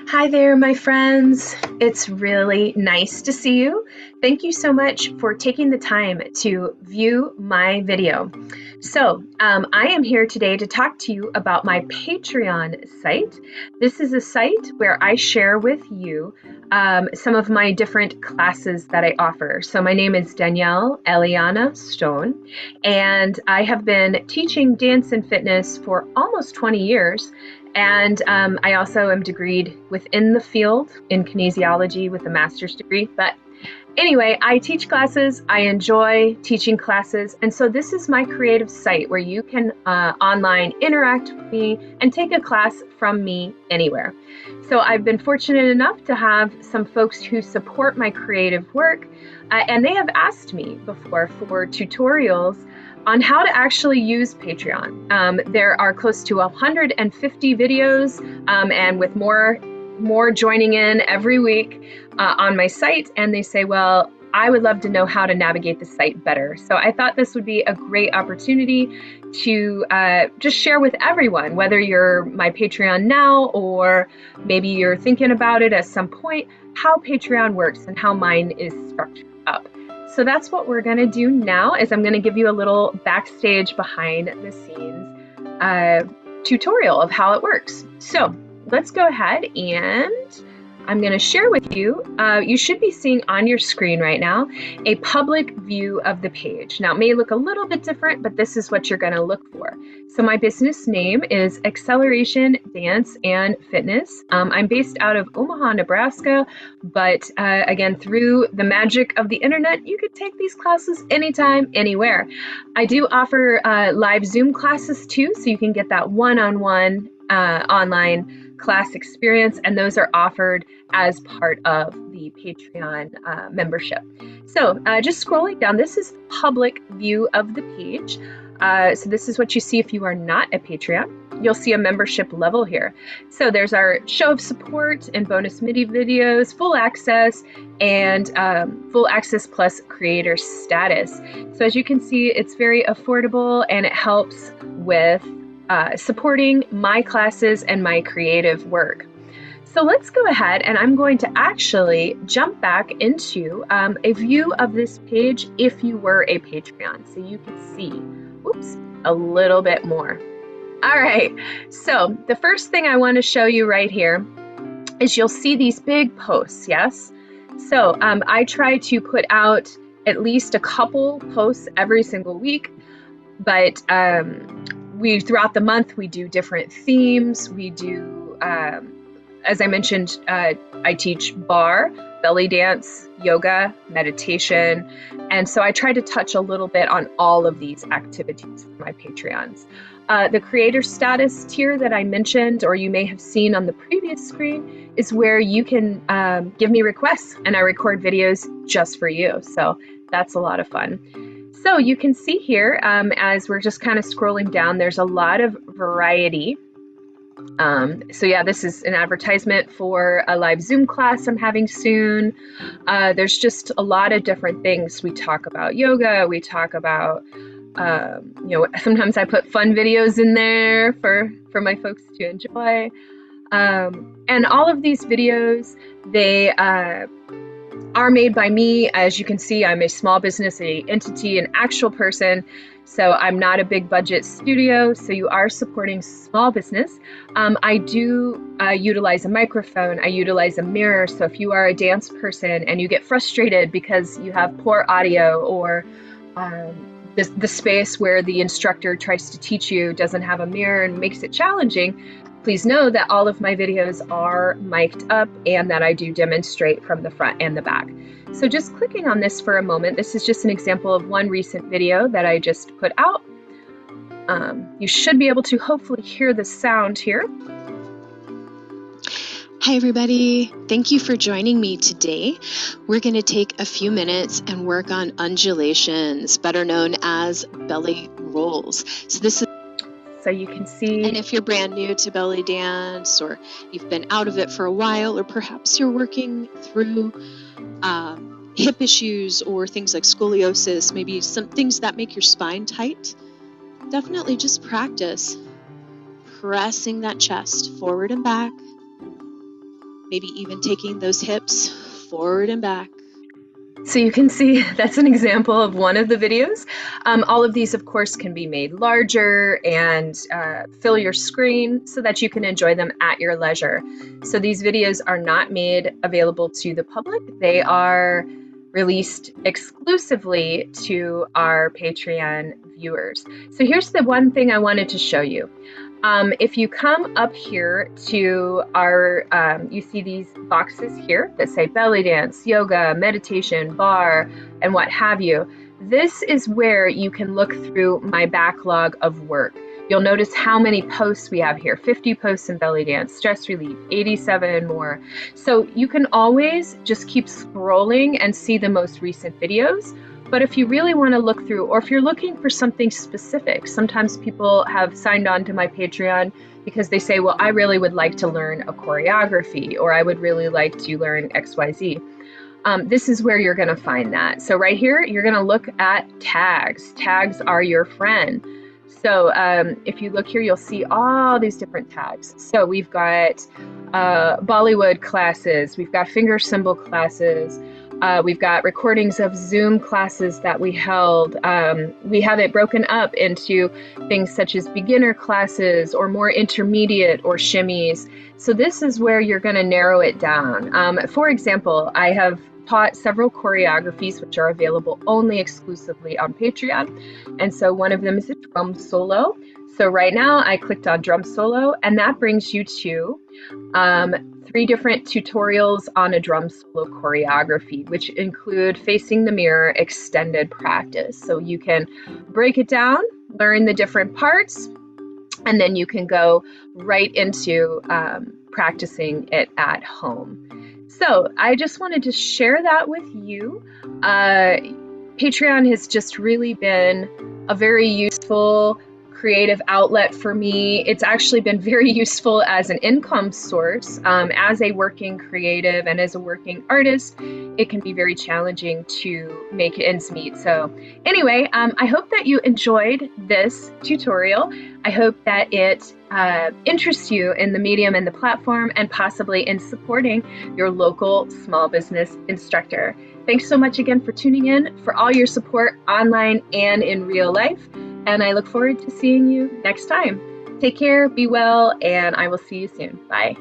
Hi there, my friends. It's really nice to see you. Thank you so much for taking the time to view my video. I am here today to talk to you about my Patreon site. This is a site where I share with you some of my different classes that I offer. So, my name is Danielle Eliana Stone, and I have been teaching dance and fitness for almost 20 years. And I also am degreed within the field in kinesiology with a master's degree. But anyway, I teach classes. I enjoy teaching classes. And so this is my creative site where you can online interact with me and take a class from me anywhere. So I've been fortunate enough to have some folks who support my creative work. And they have asked me before for tutorials on how to actually use Patreon. There are close to 150 videos and with more joining in every week on my site, and they say, well, I would love to know how to navigate the site better. So I thought this would be a great opportunity to just share with everyone, whether you're my Patreon now or maybe you're thinking about it at some point, how Patreon works and how mine is structured up. So that's what we're gonna do now, is I'm gonna give you a little backstage behind the scenes tutorial of how it works. So let's go ahead and I'm going to share with you, you should be seeing on your screen right now, a public view of the page. Now it may look a little bit different, but this is what you're going to look for. So my business name is Acceleration Dance and Fitness. I'm based out of Omaha, Nebraska, but again, through the magic of the internet, you could take these classes anytime, anywhere. I do offer live Zoom classes too, so you can get that one-on-one online class experience, and those are offered as part of the Patreon membership. So just scrolling down, this is the public view of the page. So this is what you see if you are not a Patreon. You'll see a membership level here. So there's our show of support and bonus MIDI videos, full access, and full access plus creator status. So as you can see, it's very affordable and it helps with supporting my classes and my creative work. So let's go ahead and I'm going to actually jump back into a view of this page if you were a Patreon, so you can see, a little bit more. All right, so the first thing I want to show you right here is you'll see these big posts, yes? So I try to put out at least a couple posts every single week, but throughout the month, we do different themes. We do, as I mentioned, I teach barre, belly dance, yoga, meditation. And so I try to touch a little bit on all of these activities for my Patreons. The creator status tier that I mentioned, or you may have seen on the previous screen, is where you can give me requests and I record videos just for you. So that's a lot of fun. So you can see here, as we're just kind of scrolling down, there's a lot of variety. So yeah, this is an advertisement for a live Zoom class I'm having soon. There's just a lot of different things. We talk about yoga, we talk about, sometimes I put fun videos in there for my folks to enjoy. And all of these videos, they are made by me. As you can see, I'm a small business, entity, an actual person. So I'm not a big budget studio. So you are supporting small business. I do utilize a microphone. I utilize a mirror. So if you are a dance person and you get frustrated because you have poor audio, or the space where the instructor tries to teach you doesn't have a mirror and makes it challenging, please know that all of my videos are mic'd up and that I do demonstrate from the front and the back. So just clicking on this for a moment, this is just an example of one recent video that I just put out. You should be able to hopefully hear the sound here. Hi everybody, thank you for joining me today. We're going to take a few minutes and work on undulations, better known as belly rolls. So you can see. And if you're brand new to belly dance, or you've been out of it for a while, or perhaps you're working through hip issues or things like scoliosis, maybe some things that make your spine tight, definitely just practice pressing that chest forward and back. maybe even taking those hips forward and back. So you can see that's an example of one of the videos. All of these, of course, can be made larger and fill your screen so that you can enjoy them at your leisure. So these videos are not made available to the public. They are released exclusively to our Patreon viewers. So here's the one thing I wanted to show you. If you come up here to our, you see these boxes here that say belly dance, yoga, meditation, bar, and what have you. This is where you can look through my backlog of work. You'll notice how many posts we have here, 50 posts in belly dance, stress relief, 87 more. So you can always just keep scrolling and see the most recent videos. But if you really want to look through, or if you're looking for something specific, sometimes people have signed on to my Patreon because they say, well, I really would like to learn a choreography, or I would really like to learn XYZ. This is where you're going to find that. So right here, you're going to look at tags. Tags are your friend. So if you look here, you'll see all these different tags. So we've got Bollywood classes, we've got finger symbol classes, we've got recordings of Zoom classes that we held. We have it broken up into things such as beginner classes or more intermediate or shimmies. So this is where you're going to narrow it down. For example, I have taught several choreographies which are available only exclusively on Patreon. And so one of them is a drum solo. So right now I clicked on drum solo, and that brings you to 3 different tutorials on a drum solo choreography, which include facing the mirror extended practice. So you can break it down, learn the different parts, and then you can go right into practicing it at home. So I just wanted to share that with you. Patreon has just really been a very useful creative outlet for me. It's actually been very useful as an income source. As a working creative and as a working artist, it can be very challenging to make ends meet. So anyway, I hope that you enjoyed this tutorial. I hope that it interests you in the medium and the platform, and possibly in supporting your local small business instructor. Thanks so much again for tuning in, for all your support online and in real life. And I look forward to seeing you next time. Take care, be well, and I will see you soon. Bye.